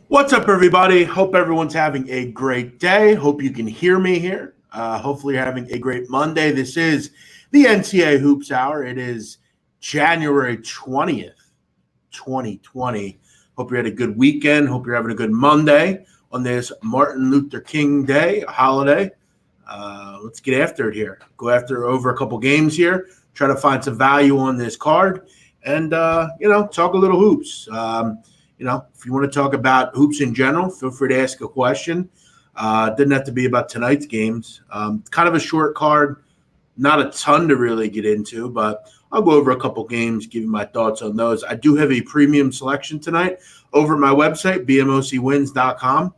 What's up, everybody? Hope everyone's having a great day. Hope you can hear me here. Hopefully, you're having a great Monday. This is the NCAA Hoops Hour. It is January 20th, 2020. Hope you had a good weekend. Hope you're having a good Monday on this Martin Luther King Day holiday. Let's get after it here. Go after over a couple games here. Try to find some value on this card and, talk a little hoops. If you want to talk about hoops in general, feel free to ask a question. It didn't have to be about tonight's games. Kind of a short card, not a ton to really get into, but I'll go over a couple games, give you my thoughts on those. I do have a premium selection tonight over at my website, BMOCwins.com.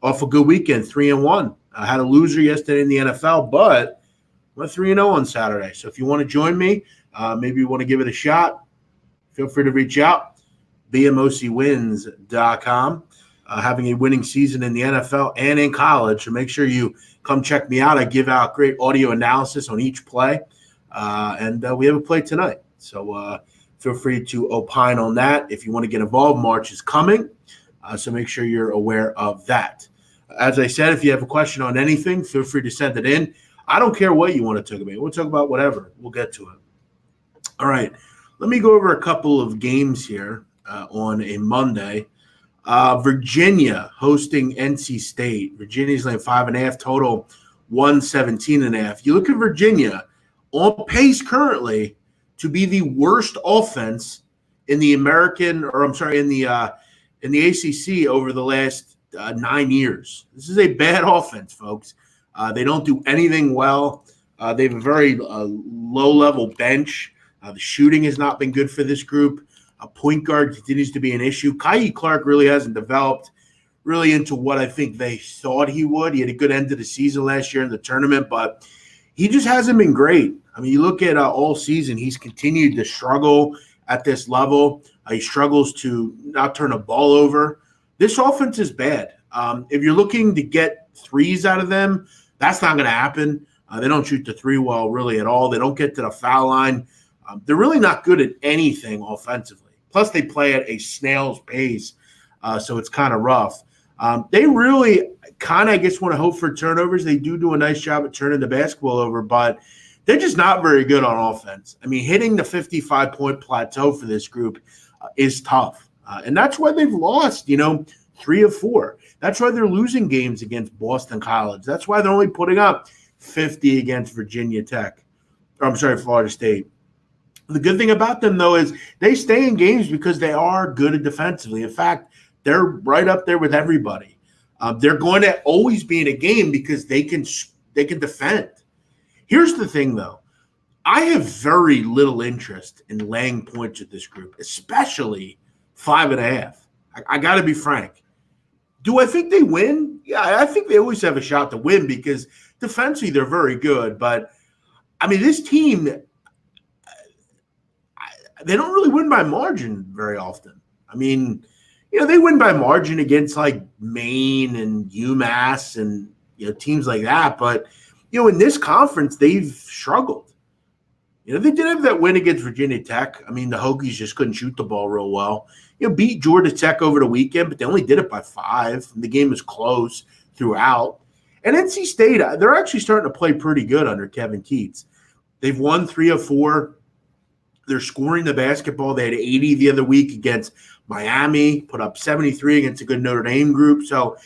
Off a good weekend, 3-1. I had a loser yesterday in the NFL, but went 3-0 on Saturday. So if you want to join me, maybe you want to give it a shot, feel free to reach out. BMOCwins.com. Having a winning season in the NFL and in college. So make sure you come check me out. I give out great audio analysis on each play. And we have a play tonight. So feel free to opine on that. If you want to get involved, March is coming. So make sure you're aware of that. As I said, if you have a question on anything, feel free to send it in. I don't care what you want to talk about. We'll talk about whatever. We'll get to it. All right. Let me go over a couple of games here. On a Monday. Virginia hosting NC State. Virginia's laying 5.5, total 117.5. You look at Virginia, on pace currently to be the worst offense in the in the ACC over the last 9 years. This is a bad offense, folks. They don't do anything well. They have a very low-level bench. The shooting has not been good for this group. A point guard continues to be an issue. Kye Clark really hasn't developed really into what I think they thought he would. He had a good end of the season last year in the tournament, but he just hasn't been great. I mean, you look at all season, he's continued to struggle at this level. He struggles to not turn a ball over. This offense is bad. If you're looking to get threes out of them, that's not going to happen. They don't shoot the three well really at all. They don't get to the foul line. They're really not good at anything offensively. Plus, they play at a snail's pace, so it's kind of rough. They really kind of, I guess, want to hope for turnovers. They do a nice job at turning the basketball over, but they're just not very good on offense. I mean, hitting the 55-point plateau for this group is tough, and that's why they've lost, 3 of 4. That's why they're losing games against Boston College. That's why they're only putting up 50 against Florida State. The good thing about them, though, is they stay in games because they are good defensively. In fact, they're right up there with everybody. They're going to always be in a game because they can defend. Here's the thing, though. I have very little interest in laying points at this group, especially 5.5. I got to be frank. Do I think they win? Yeah, I think they always have a shot to win because defensively they're very good. But, I mean, this team – they don't really win by margin very often. I mean, they win by margin against like Maine and UMass and, teams like that. But, in this conference, they've struggled. They did have that win against Virginia Tech. I mean, the Hokies just couldn't shoot the ball real well. Beat Georgia Tech over the weekend, but they only did it by 5. And the game was close throughout. And NC State, they're actually starting to play pretty good under Kevin Keatts. They've won 3 of 4. They're scoring the basketball. They had 80 the other week against Miami, put up 73 against a good Notre Dame group. So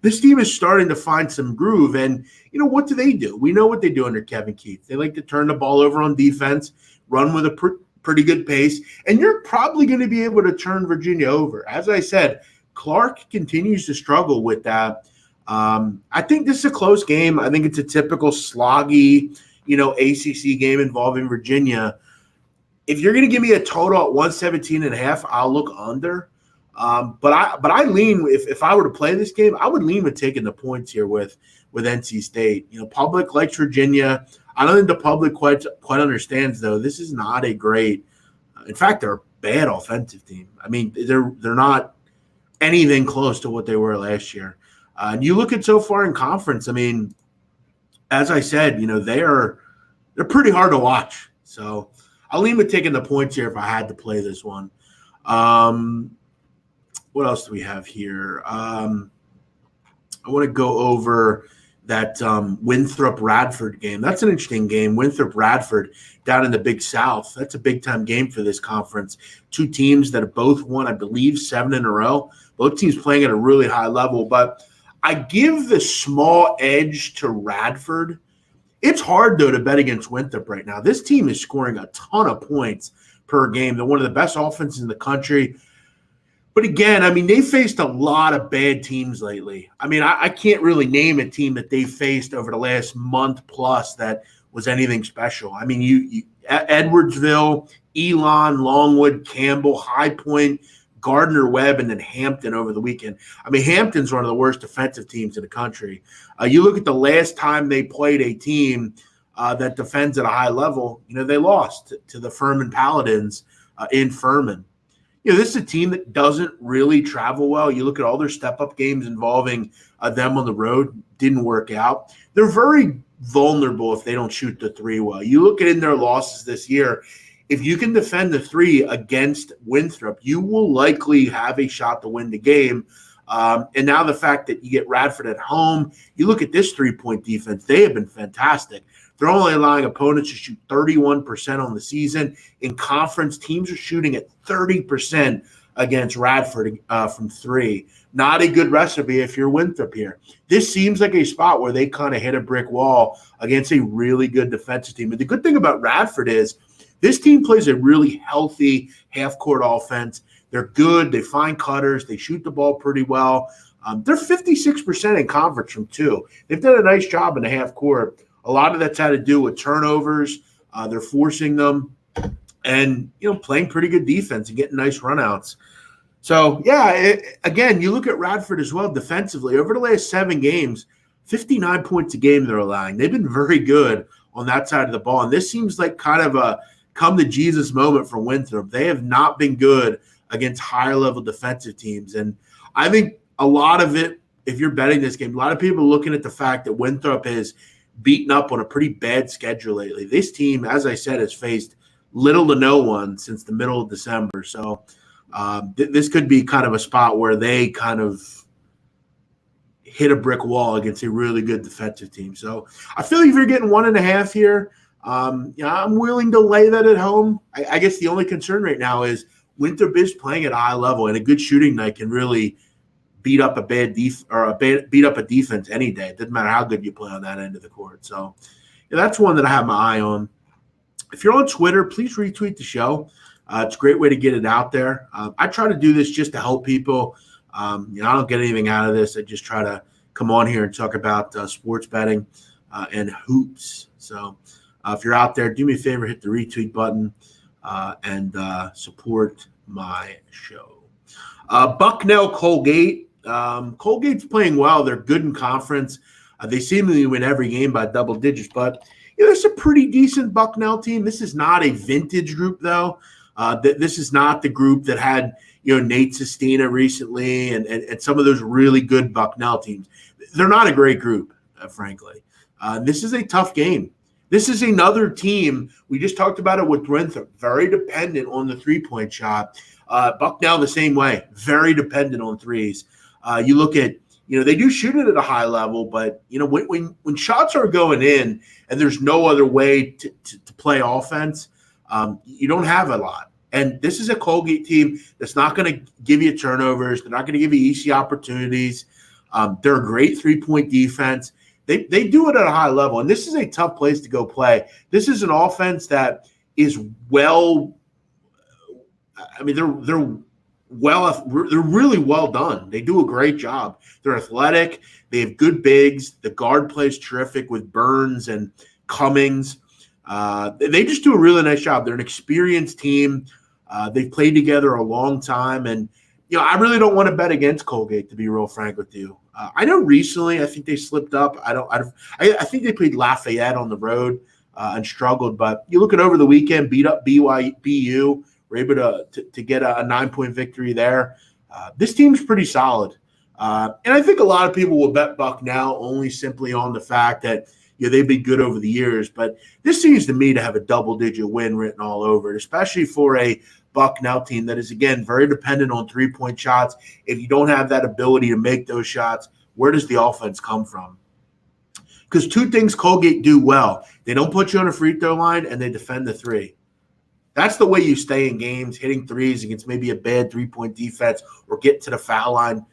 this team is starting to find some groove. And, what do? We know what they do under Kevin Keatts. They like to turn the ball over on defense, run with a pretty good pace, and you're probably going to be able to turn Virginia over. As I said, Clark continues to struggle with that. I think this is a close game. I think it's a typical sloggy, ACC game involving Virginia. If you're going to give me a total at 117.5, I'll look under. But I lean, if I were to play this game, I would lean with taking the points here with NC State. Public likes Virginia. I don't think the public quite understands, though. This is not a great – in fact, they're a bad offensive team. I mean, they're not anything close to what they were last year. And you look at so far in conference, I mean, as I said, they're pretty hard to watch. So – I'll lean with taking the points here if I had to play this one. What else do we have here? I want to go over that Winthrop Radford game. That's an interesting game. Winthrop Radford down in the Big South. That's a big time game for this conference. Two teams that have both won, I believe, 7 in a row. Both teams playing at a really high level. But I give the small edge to Radford. It's hard, though, to bet against Winthrop right now. This team is scoring a ton of points per game. They're one of the best offenses in the country. But again, I mean, they faced a lot of bad teams lately. I mean, I can't really name a team that they faced over the last month plus that was anything special. I mean, you Edwardsville, Elon, Longwood, Campbell, High Point, Gardner Webb, and then Hampton over the weekend. I mean, Hampton's one of the worst defensive teams in the country. You look at the last time they played a team that defends at a high level, they lost to the Furman Paladins in Furman. This is a team that doesn't really travel well. You look at all their step-up games involving them on the road, didn't work out. They're very vulnerable if they don't shoot the three well. You look at in their losses this year, if you can defend the three against Winthrop, you will likely have a shot to win the game. And now the fact that you get Radford at home, you look at this three-point defense, they have been fantastic. They're only allowing opponents to shoot 31% on the season. In conference, teams are shooting at 30% against Radford from three. Not a good recipe if you're Winthrop here. This seems like a spot where they kind of hit a brick wall against a really good defensive team. And the good thing about Radford is this team plays a really healthy half-court offense. They're good. They find cutters. They shoot the ball pretty well. They're 56% in conference from two. They've done a nice job in the half court. A lot of that's had to do with turnovers. They're forcing them and, playing pretty good defense and getting nice runouts. So, again, you look at Radford as well defensively. Over the last 7 games, 59 points a game they're allowing. They've been very good on that side of the ball. And this seems like kind of a come-to-Jesus moment for Winthrop. They have not been good against higher-level defensive teams. And I think a lot of it, if you're betting this game, a lot of people are looking at the fact that Winthrop is beaten up on a pretty bad schedule lately. This team, as I said, has faced little to no one since the middle of December. So this could be kind of a spot where they kind of hit a brick wall against a really good defensive team. So I feel like if you're getting 1.5 here, I'm willing to lay that at home. I guess the only concern right now is Winthrop is playing at a high level, and a good shooting night can really beat up a beat up a defense any day. It doesn't matter how good you play on that end of the court. So that's one that I have my eye on. If you're on Twitter, please retweet the show. It's a great way to get it out there. I try to do this just to help people. I don't get anything out of this. I just try to come on here and talk about sports betting and hoops. So if you're out there, do me a favor, hit the retweet button and support my show. Bucknell, Colgate. Colgate's playing well. They're good in conference. They seemingly win every game by double digits, but it's a pretty decent Bucknell team. This is not a vintage group, though. This is not the group that had Nate Sestina recently and some of those really good Bucknell teams. They're not a great group, frankly. This is a tough game. This is another team. We just talked about it with Winthrop, very dependent on the three-point shot. Bucknell the same way, very dependent on threes. You look at, they do shoot it at a high level, but, when shots are going in and there's no other way to play offense, you don't have a lot. And this is a Colgate team that's not going to give you turnovers. They're not going to give you easy opportunities. They're a great three-point defense. They do it at a high level, and this is a tough place to go play. This is an offense that is well – I mean, they're really well done. They do a great job. They're athletic. They have good bigs. The guard plays terrific with Burns and Cummings. They just do a really nice job. They're an experienced team. They've played together a long time. And, I really don't want to bet against Colgate, to be real frank with you. I know recently I think they slipped up. I think they played Lafayette on the road and struggled. But you look at over the weekend, beat up BU. We're able to get a 9-point victory there. This team's pretty solid. And I think a lot of people will bet Bucknell only simply on the fact that they've been good over the years. But this seems to me to have a double-digit win written all over it, especially for a Bucknell team that is, again, very dependent on three-point shots. If you don't have that ability to make those shots, where does the offense come from? Because two things Colgate do well. They don't put you on a free throw line, and they defend the three. That's the way you stay in games, hitting threes against maybe a bad three-point defense or get to the foul line.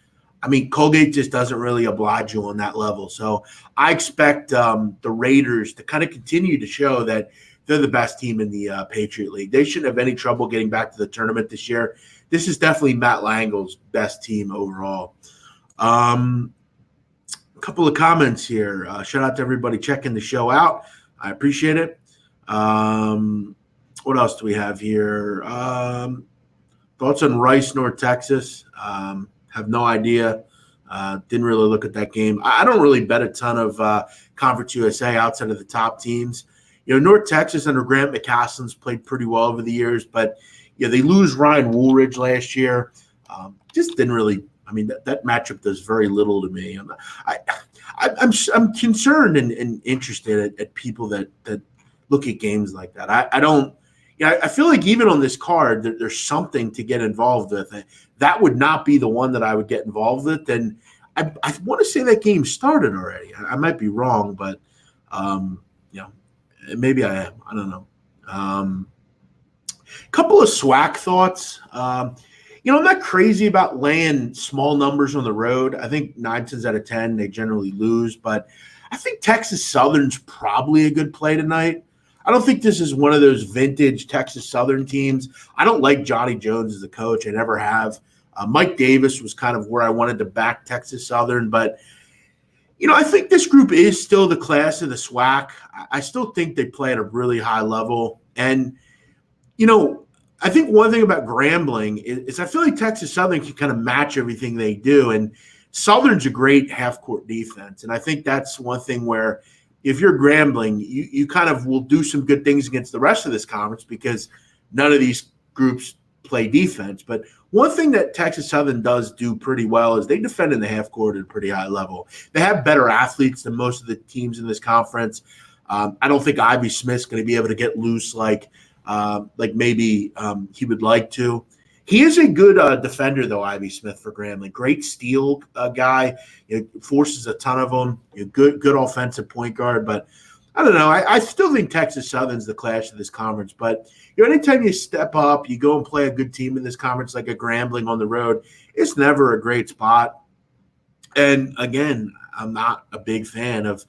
I mean, Colgate just doesn't really oblige you on that level. So I expect the Raiders to kind of continue to show that they're the best team in the Patriot League. They shouldn't have any trouble getting back to the tournament this year. This is definitely Matt Langle's best team overall. A couple of comments here. Shout out to everybody checking the show out. I appreciate it. What else do we have here? Thoughts on Rice, North Texas? Have no idea. Didn't really look at that game. I don't really bet a ton of Conference USA outside of the top teams. North Texas under Grant McCaslin's played pretty well over the years, but they lose Ryan Woolridge last year. Just didn't really. I mean, that matchup does very little to me. I'm concerned and interested at people that look at games like that. I don't. I feel like even on this card, there's something to get involved with. That would not be the one that I would get involved with. And I want to say that game started already. I might be wrong, but maybe I am. I don't know. Couple of SWAC thoughts. I'm not crazy about laying small numbers on the road. I think 9 times out of 10 they generally lose, but I think Texas Southern's probably a good play tonight. I don't think this is one of those vintage Texas Southern teams. I don't like Johnny Jones as a coach. I never have. Mike Davis was kind of where I wanted to back Texas Southern, but I think this group is still the class of the SWAC. I still think they play at a really high level, and I think one thing about Grambling is I feel like Texas Southern can kind of match everything they do, and Southern's a great half-court defense, and I think that's one thing where if you're Grambling, you kind of will do some good things against the rest of this conference because none of these groups play defense. But one thing that Texas Southern does do pretty well is they defend in the half-court at a pretty high level. They have better athletes than most of the teams in this conference. I don't think Ivy Smith's going to be able to get loose like maybe he would like to. He is a good defender, though, Ivy Smith, for Grambling. Great steal guy. Forces a ton of them. Good offensive point guard. But I don't know. I still think Texas Southern's the clash of this conference. But anytime you step up, you go and play a good team in this conference like a Grambling on the road, it's never a great spot. And, again, I'm not a big fan of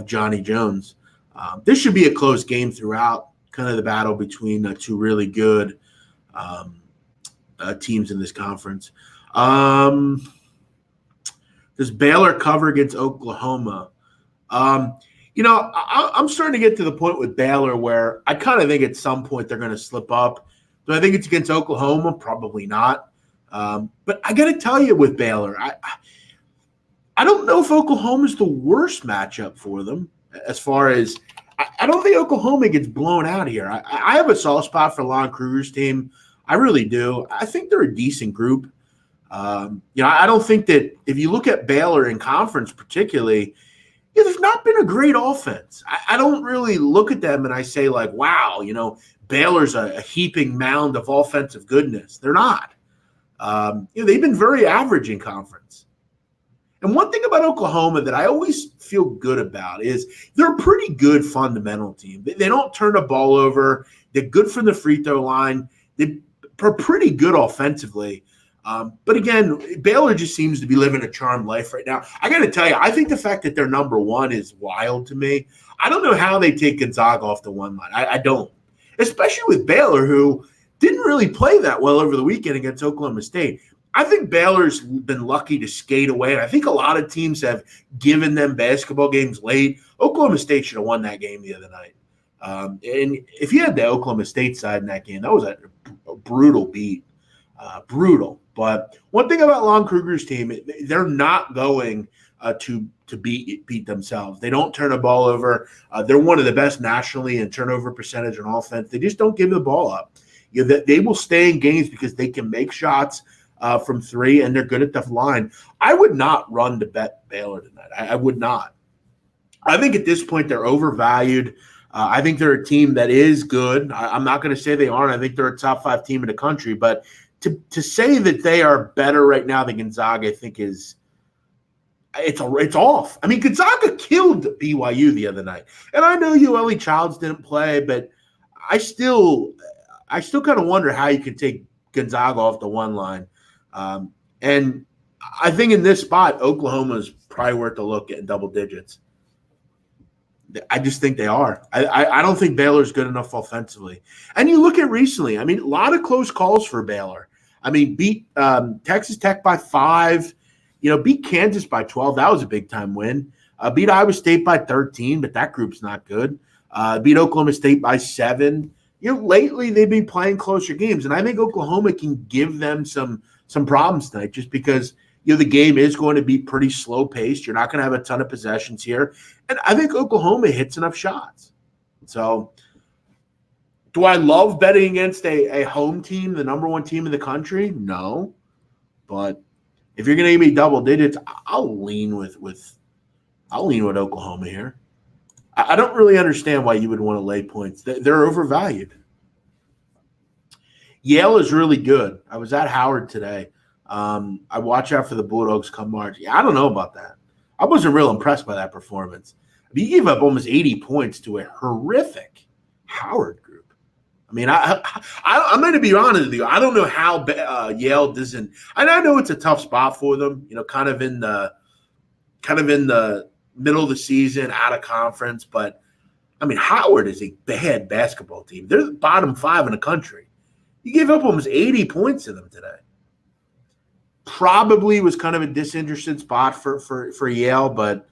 Johnny Jones. This should be a close game throughout, kind of the battle between two really good teams in this conference. Does Baylor cover against Oklahoma? I'm starting to get to the point with Baylor where I kind of think at some point they're going to slip up. Do I think it's against Oklahoma? Probably not. But I got to tell you with Baylor, I don't know if Oklahoma's the worst matchup for them as far as I don't think Oklahoma gets blown out here. I have a soft spot for Lon Kruger's team. I really do. I think they're a decent group. I don't think that if you look at Baylor in conference particularly, there's not been a great offense. I don't really look at them and I say like, wow, Baylor's a heaping mound of offensive goodness. They're not. They've been very average in conference. And one thing about Oklahoma that I always feel good about is they're a pretty good fundamental team. They don't turn the ball over. They're good from the free throw line. They're pretty good offensively. But again, Baylor just seems to be living a charmed life right now. I got to tell you, I think the fact that they're number one is wild to me. I don't know how they take Gonzaga off the one line. I don't. Especially with Baylor, who didn't really play that well over the weekend against Oklahoma State. I think Baylor's been lucky to skate away, and I think a lot of teams have given them basketball games late. Oklahoma State should have won that game the other night. And if you had the Oklahoma State side in that game, that was a brutal beat. Brutal. But one thing about Lon Kruger's team, they're not going to beat themselves. They don't turn the ball over. They're one of the best nationally in turnover percentage on offense. They just don't give the ball up. They will stay in games because they can make shots from three, and they're good at the line. I would not run to bet Baylor tonight. I would not. I think at this point they're overvalued. I think they're a team that is good. I'm not going to say they aren't. I think they're a top 5 team in the country. But to say that they are better right now than Gonzaga, I think it's off. I mean, Gonzaga killed BYU the other night. And I know ULE Childs didn't play, but I still kind of wonder how you could take Gonzaga off the one line. And I think in this spot, Oklahoma is probably worth a look at double digits. I just think they are. I don't think Baylor's good enough offensively. And you look at recently, I mean, a lot of close calls for Baylor. I mean, beat Texas Tech by 5, beat Kansas by 12. That was a big-time win. Beat Iowa State by 13, but that group's not good. Beat Oklahoma State by 7. Lately they've been playing closer games, and I think Oklahoma can give them some problems tonight just because – the game is going to be pretty slow paced. You're not going to have a ton of possessions here. And I think Oklahoma hits enough shots. So do I love betting against a home team, the number 1 team in the country? No. But if you're going to give me double digits, I'll lean with Oklahoma here. I don't really understand why you would want to lay points. They're overvalued. Yale is really good. I was at Howard today. I watch out for the Bulldogs come March. Yeah, I don't know about that. I wasn't real impressed by that performance. I mean, you gave up almost 80 points to a horrific Howard group. I mean, I'm going to be honest with you. I don't know how Yale doesn't. And I know it's a tough spot for them. Kind of in the middle of the season, out of conference. But I mean, Howard is a bad basketball team. They're the bottom 5 in the country. You gave up almost 80 points to them today. Probably was kind of a disinterested spot for Yale, but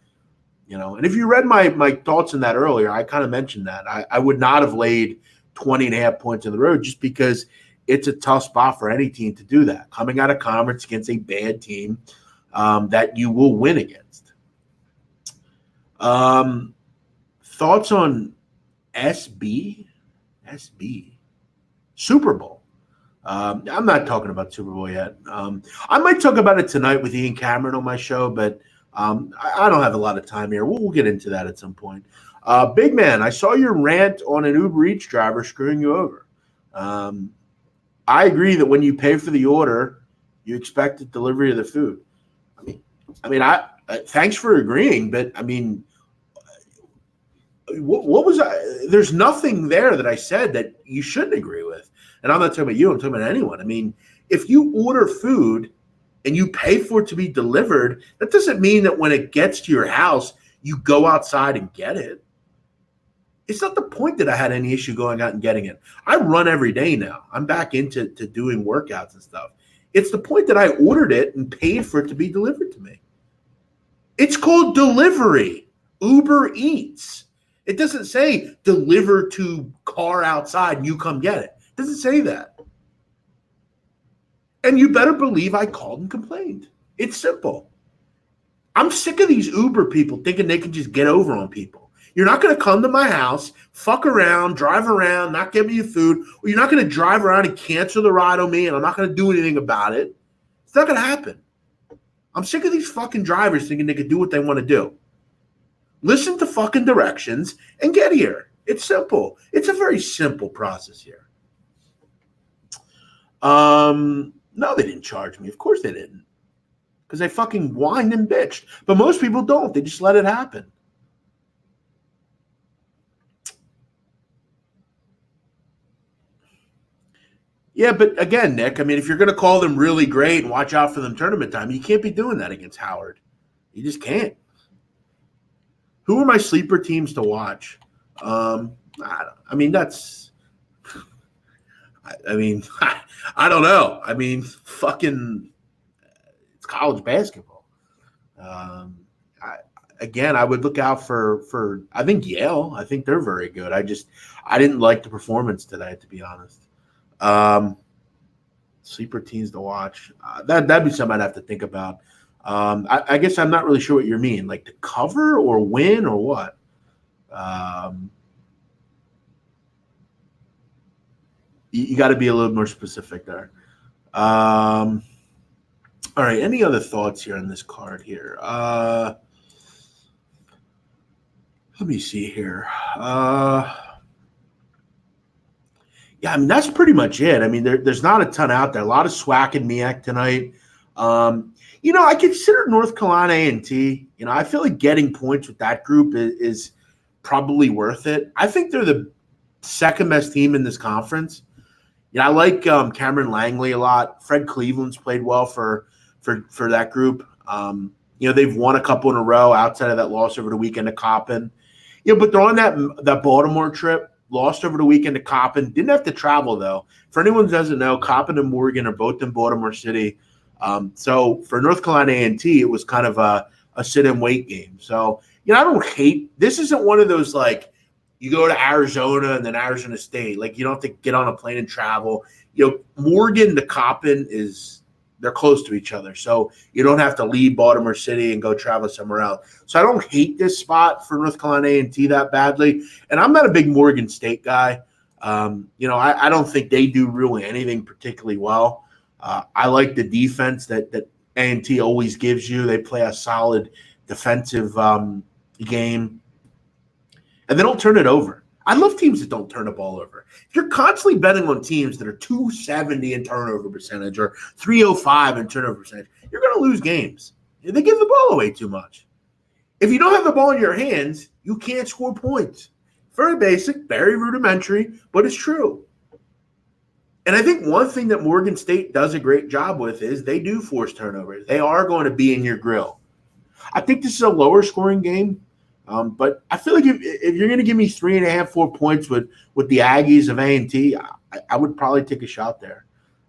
and if you read my thoughts on that earlier, I kind of mentioned that I would not have laid 20.5 points on the road just because it's a tough spot for any team to do that coming out of conference against a bad team that you will win against. Thoughts on SB Super Bowl. I'm not talking about Super Bowl yet. I might talk about it tonight with Ian Cameron on my show, but I don't have a lot of time here. We'll get into that at some point. Big man, I saw your rant on an Uber Eats driver screwing you over. I agree that when you pay for the order, you expect the delivery of the food. I mean, thanks for agreeing, but I mean, what was I? There's nothing there that I said that you shouldn't agree with. And I'm not talking about you. I'm talking about anyone. I mean, if you order food and you pay for it to be delivered, that doesn't mean that when it gets to your house, you go outside and get it. It's not the point that I had any issue going out and getting it. I run every day now. I'm back into doing workouts and stuff. It's the point that I ordered it and paid for it to be delivered to me. It's called delivery. Uber Eats. It doesn't say deliver to car outside and you come get it. It doesn't say that. And you better believe I called and complained. It's simple. I'm sick of these Uber people thinking they can just get over on people. You're not going to come to my house, fuck around, drive around, not give me your food, or you're not going to drive around and cancel the ride on me and I'm not going to do anything about it. It's not going to happen. I'm sick of these fucking drivers thinking they can do what they want to do. Listen to fucking directions and get here. It's simple. It's a very simple process here. No, they didn't charge me. Of course they didn't. Because they fucking whined and bitched. But most people don't. They just let it happen. Yeah, but again, Nick, I mean, if you're going to call them really great and watch out for them tournament time, you can't be doing that against Howard. You just can't. Who are my sleeper teams to watch? I mean, that's – I mean, I don't know. I mean, fucking – it's college basketball. I would look out for I think Yale. I think they're very good. I didn't like the performance today, to be honest. Sleeper teams to watch. That'd be something I'd have to think about. I guess I'm not really sure what you mean, like to cover or win or what. You got to be a little more specific there. All right. Any other thoughts here on this card here? Let me see here. Yeah, I mean, that's pretty much it. I mean, there's not a ton out there. A lot of SWAC and MEAC tonight. I consider North Carolina A&T. I feel like getting points with that group is probably worth it. I think they're the second best team in this conference. I like Cameron Langley a lot. Fred Cleveland's played well for that group. They've won a couple in a row outside of that loss over the weekend to Coppin. But they're on that Baltimore trip. Lost over the weekend to Coppin. Didn't have to travel, though. For anyone who doesn't know, Coppin and Morgan are both in Baltimore City. So for North Carolina A&T, it was kind of a sit-and-wait game. So, I don't hate – this isn't one of those, like, you go to Arizona and then Arizona State. Like, you don't have to get on a plane and travel. Morgan to Coppin they're close to each other. So you don't have to leave Baltimore City and go travel somewhere else. So I don't hate this spot for North Carolina A&T that badly. And I'm not a big Morgan State guy. I don't think they do really anything particularly well. I like the defense that A&T always gives you. They play a solid defensive game. And they don't turn it over. I love teams that don't turn the ball over. If you're constantly betting on teams that are 270 in turnover percentage or 305 in turnover percentage, you're going to lose games. They give the ball away too much. If you don't have the ball in your hands, you can't score points. Very basic, very rudimentary, but it's true. And I think one thing that Morgan State does a great job with is they do force turnovers. They are going to be in your grill. I think this is a lower scoring game. But I feel like if you're going to give me 3.5, 4 points with the Aggies of A&T, I would probably take a shot there.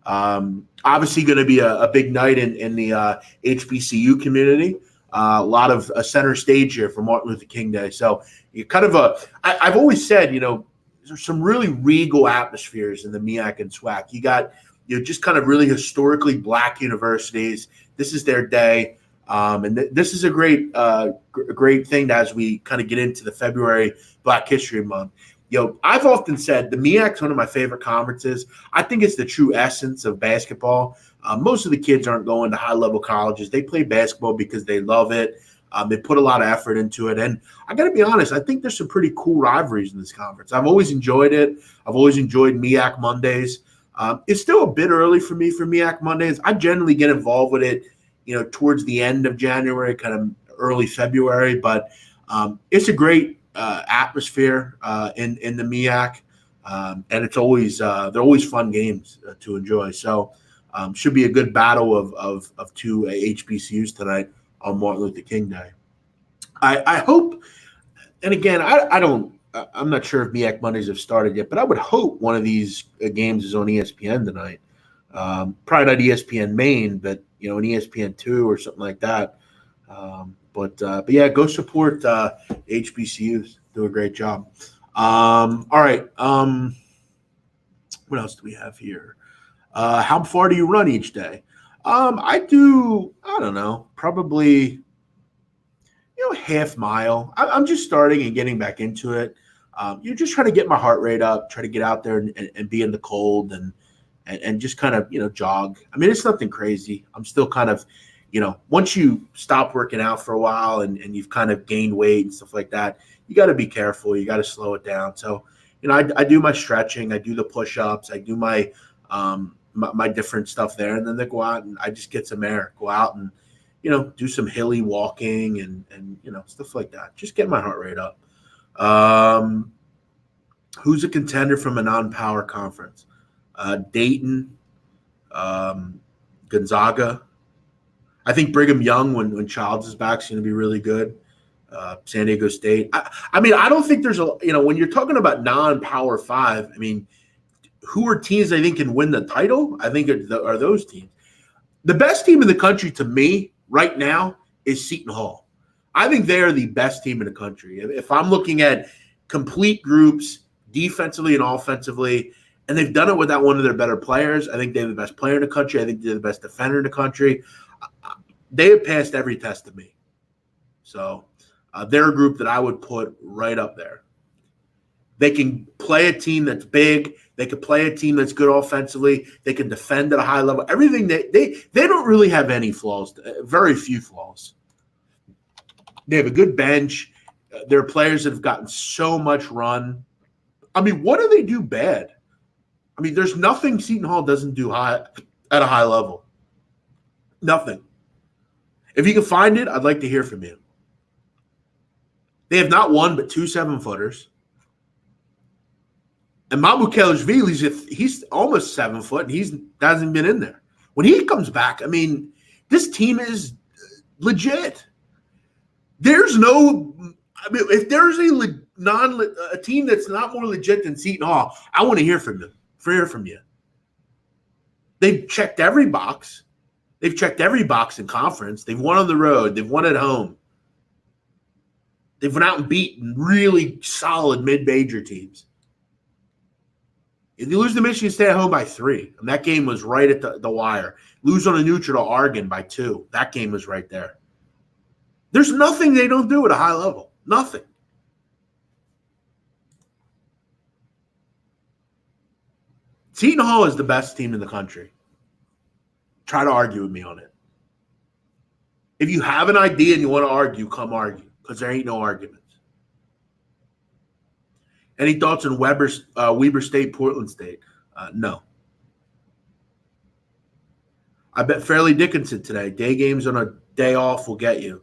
Obviously going to be a big night in the HBCU community. A lot of center stage here for Martin Luther King Day. So you kind of I've always said, there's some really regal atmospheres in the MEAC and SWAC. You got just kind of really historically black universities. This is their day. And this is a great thing as we kind of get into the February Black History Month. I've often said the MEAC is one of my favorite conferences. I think it's the true essence of basketball. Most of the kids aren't going to high-level colleges. They play basketball because they love it. They put a lot of effort into it. And I got to be honest, I think there's some pretty cool rivalries in this conference. I've always enjoyed it. I've always enjoyed MEAC Mondays. It's still a bit early for me for MEAC Mondays. I generally get involved with it towards the end of January, kind of early February, but it's a great atmosphere in the MEAC, and it's always they're always fun games to enjoy. So should be a good battle of two HBCUs tonight on Martin Luther King Day. I hope, and again, I'm not sure if MEAC Mondays have started yet, but I would hope one of these games is on ESPN tonight. Probably not ESPN main, but an ESPN2 or something like that. But yeah, go support HBCUs. Do a great job. All right. What else do we have here? How far do you run each day? I don't know, probably half mile. I'm just starting and getting back into it. You're just trying to get my heart rate up, try to get out there and be in the cold and just kind of, jog. I mean, it's nothing crazy. I'm still kind of, once you stop working out for a while and you've kind of gained weight and stuff like that, you got to be careful. You got to slow it down. So, I do my stretching. I do the push-ups. I do my my different stuff there. And then they go out and I just get some air, go out and, do some hilly walking and stuff like that. Just get my heart rate up. Who's a contender from a non-power conference? Dayton, Gonzaga. I think Brigham Young, when Childs is back, is going to be really good. San Diego State. I mean, I don't think there's when you're talking about non-power five, I mean, who are teams I think can win the title? I think are those teams. The best team in the country to me right now is Seton Hall. I think they are the best team in the country. If I'm looking at complete groups, defensively and offensively, and they've done it without one of their better players. I think they're the best player in the country. I think they're the best defender in the country. They have passed every test of me. So they're a group that I would put right up there. They can play a team that's big. They can play a team that's good offensively. They can defend at a high level. Everything they don't really have any flaws, very few flaws. They have a good bench. There are players that have gotten so much run. I mean, what do they do bad? I mean, there's nothing Seton Hall doesn't do at a high level. Nothing. If you can find it, I'd like to hear from you. They have not one but 2 7-footers. And Mamukelashvili, he's almost 7 foot, and he hasn't been in there. When he comes back, I mean, this team is legit. There's no – I mean, if there's a team that's not more legit than Seton Hall, I want to hear from you. They've checked every box. They've checked every box in conference. They've won on the road. They've won at home. They've went out and beaten really solid mid-major teams. If you lose to Michigan State at home by 3, and that game was right at the wire. Lose on a neutral to Oregon by 2. That game was right there. There's nothing they don't do at a high level. Nothing. Seton Hall is the best team in the country. Try to argue with me on it. If you have an idea and you want to argue, come argue, because there ain't no arguments. Any thoughts on Weber State, Portland State? No. I bet Fairleigh Dickinson today. Day games on a day off will get you.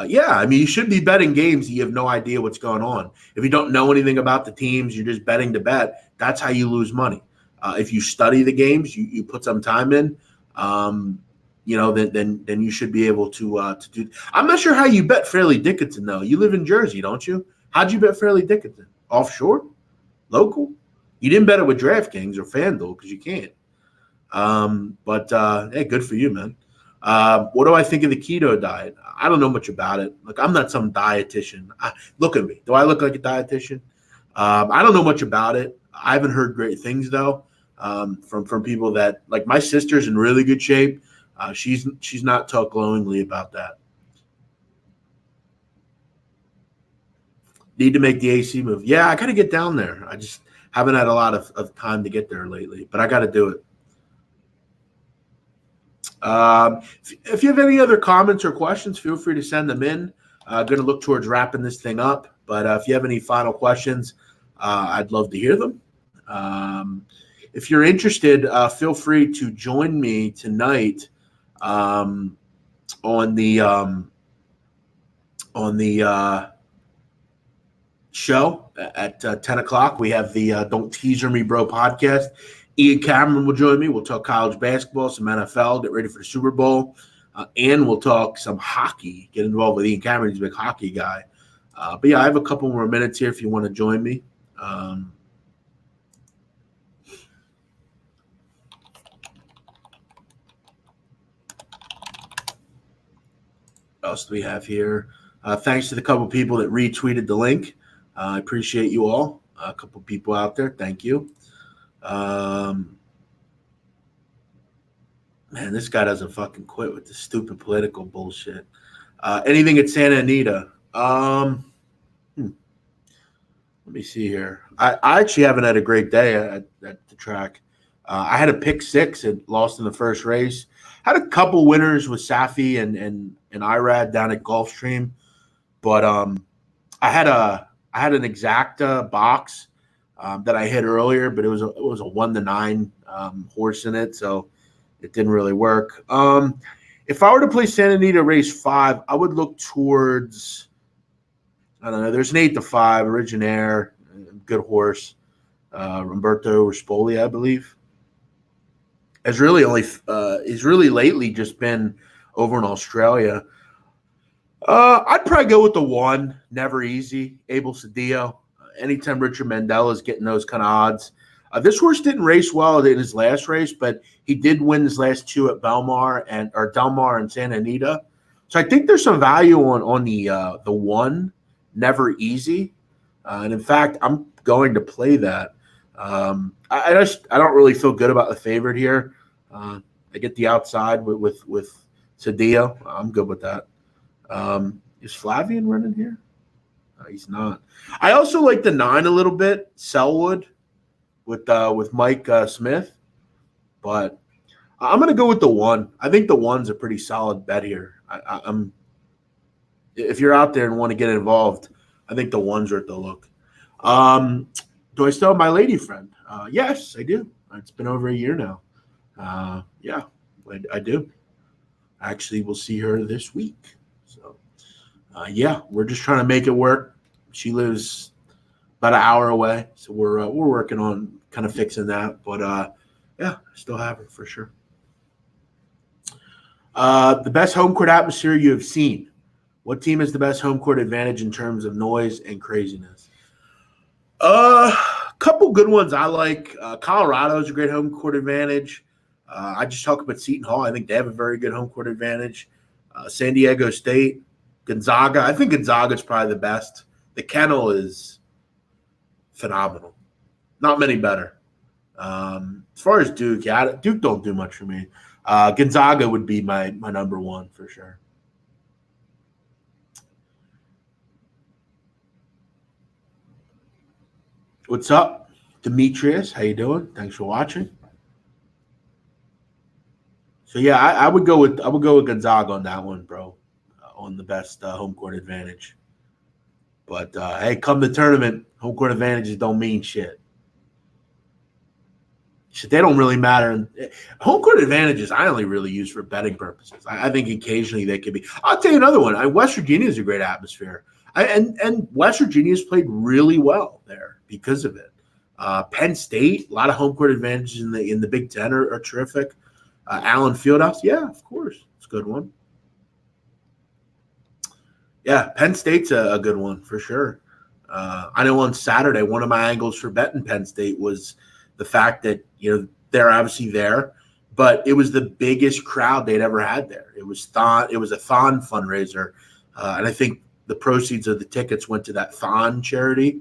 Yeah, I mean, you should be betting games you have no idea what's going on. If you don't know anything about the teams, you're just betting to bet. That's how you lose money. If you study the games, you put some time in, then you should be able to do. I'm not sure how you bet Fairleigh Dickinson, though. You live in Jersey, don't you? How'd you bet Fairleigh Dickinson? Offshore? Local? You didn't bet it with DraftKings or FanDuel because you can't. Hey, good for you, man. What do I think of the keto diet? I don't know much about it. Like, I'm not some dietitian. Look at me. Do I look like a dietitian? I don't know much about it. I haven't heard great things, though, from people that – like, my sister's in really good shape. She's not talked glowingly about that. Need to make the AC move. Yeah, I got to get down there. I just haven't had a lot of time to get there lately, but I got to do it. If you have any other comments or questions, feel free to send them in. Going to look towards wrapping this thing up, but if you have any final questions, I'd love to hear them. If you're interested, feel free to join me tonight on the show at 10 o'clock. We have the Don't Teaser Me Bro podcast. Ian Cameron will join me. We'll talk college basketball, some NFL, get ready for the Super Bowl, and we'll talk some hockey, get involved with Ian Cameron. He's a big hockey guy. But, yeah, I have a couple more minutes here if you want to join me. What else do we have here? Thanks to the couple people that retweeted the link. I appreciate you all. A couple people out there. Thank you. Man, this guy doesn't fucking quit with this stupid political bullshit. Anything at Santa Anita? Let me see here. I actually haven't had a great day at the track. I had a pick 6 and lost in the first race. Had a couple winners with Safi and Irad down at Gulfstream, but I had an exacta box that I hit earlier, but it was a 1-9 horse in it, so it didn't really work. If I were to play Santa Anita race 5, I would look towards, I don't know, there's an 8-5 Originaire, good horse, Roberto Rispoli, I believe. He's really lately just been over in Australia. I'd probably go with the 1, Never Easy, Abel Cedillo. Anytime Richard Mandela is getting those kind of odds. This horse didn't race well in his last race, but he did win his last 2 at Del Mar and Santa Anita. So I think there's some value on the 1, Never Easy. And in fact, I'm going to play that. I don't really feel good about the favorite here. I get the outside with Cedillo. I'm good with that. Is Flavian running here? No, he's not. I also like the 9 a little bit, Selwood, with Mike Smith. But I'm going to go with the 1. I think the 1's a pretty solid bet here. If you're out there and want to get involved, I think the ones are at the look. Do I still have my lady friend? Yes, I do. It's been over a year now. Yeah, I do. Actually, we'll see her this week. So, yeah, we're just trying to make it work. She lives about an hour away, so we're working on kind of fixing that. But yeah, I still have her for sure. The best home court atmosphere you have seen. What team has the best home court advantage in terms of noise and craziness? Couple good ones I like. Colorado is a great home court advantage. I just talked about Seton Hall. I think they have a very good home court advantage. San Diego State, Gonzaga. I think Gonzaga is probably the best. The Kennel is phenomenal. Not many better. As far as Duke, yeah, Duke don't do much for me. Gonzaga would be my number one for sure. What's up, Demetrius? How you doing? Thanks for watching. So yeah, I would go with Gonzaga on that one, bro. On the best home court advantage. But hey, come the tournament, home court advantages don't mean shit. They don't really matter. Home court advantages I only really use for betting purposes. I think occasionally they could be. I'll tell you another one. West Virginia is a great atmosphere. And West Virginia's played really well there because of it. Penn State, a lot of home court advantages in the Big Ten are terrific. Allen Fieldhouse, yeah, of course. It's a good one. Yeah, Penn State's a good one for sure. I know on Saturday, one of my angles for betting Penn State was the fact that, they're obviously there, but it was the biggest crowd they'd ever had there. It was a Thon fundraiser, and I think the proceeds of the tickets went to that Thon charity,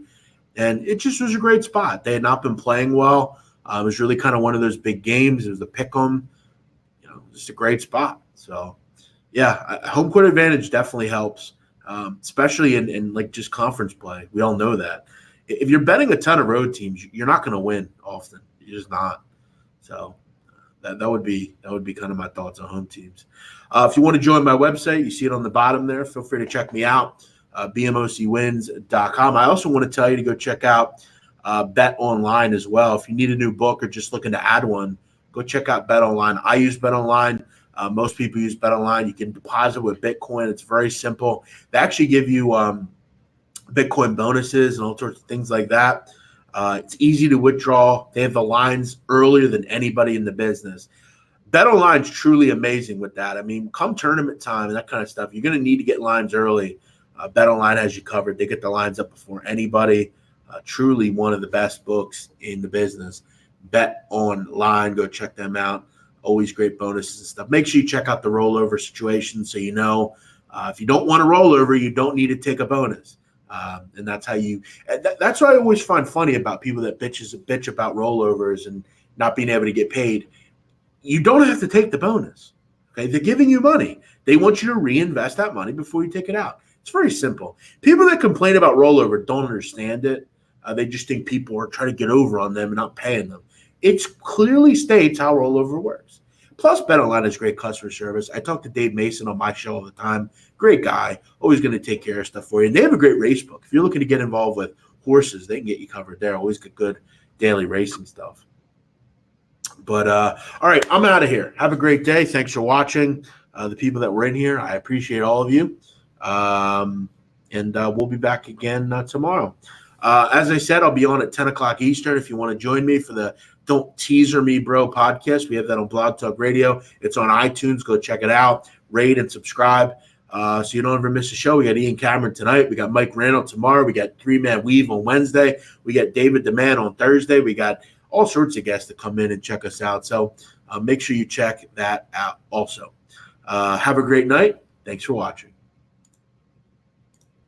and it just was a great spot. They had not been playing well. It was really kind of one of those big games. It was the pick'em, just a great spot. So, yeah, home court advantage definitely helps, especially in like just conference play. We all know that. If you're betting a ton of road teams, you're not going to win often. You're just not. So that would be kind of my thoughts on home teams. If you want to join my website, you see it on the bottom there. Feel free to check me out, bmocwins.com. I also want to tell you to go check out Bet Online as well. If you need a new book or just looking to add one, go check out Bet Online. I use Bet Online. Most people use Bet Online. You can deposit with Bitcoin. It's very simple. They actually give you Bitcoin bonuses and all sorts of things like that. It's easy to withdraw. They have the lines earlier than anybody in the business. BetOnline is truly amazing with that. I mean, come tournament time and that kind of stuff, you're going to need to get lines early. BetOnline has you covered. They get the lines up before anybody. Truly one of the best books in the business. BetOnline, go check them out. Always great bonuses and stuff. Make sure you check out the rollover situation so you know if you don't want to roll over, you don't need to take a bonus. And that's how that's what I always find funny about people that bitch about rollovers and not being able to get paid. You don't have to take the bonus. Okay, they're giving you money. They want you to reinvest that money before you take it out. It's very simple. People that complain about rollover don't understand it. They just think people are trying to get over on them and not paying them. It clearly states how rollover works. Plus, BetOnline has great customer service. I talk to Dave Mason on my show all the time. Great guy. Always going to take care of stuff for you. And they have a great race book. If you're looking to get involved with horses, they can get you covered there. Always get good daily racing stuff. But, all right, I'm out of here. Have a great day. Thanks for watching. The people that were in here, I appreciate all of you. And we'll be back again tomorrow. As I said, I'll be on at 10 o'clock Eastern if you want to join me for the Don't Teaser Me, Bro podcast. We have that on Blog Talk Radio. It's on iTunes. Go check it out. Rate and subscribe so you don't ever miss a show. We got Ian Cameron tonight. We got Mike Randall tomorrow. We got Three Man Weave on Wednesday. We got David the Man on Thursday. We got all sorts of guests to come in and check us out. So make sure you check that out also. Have a great night. Thanks for watching.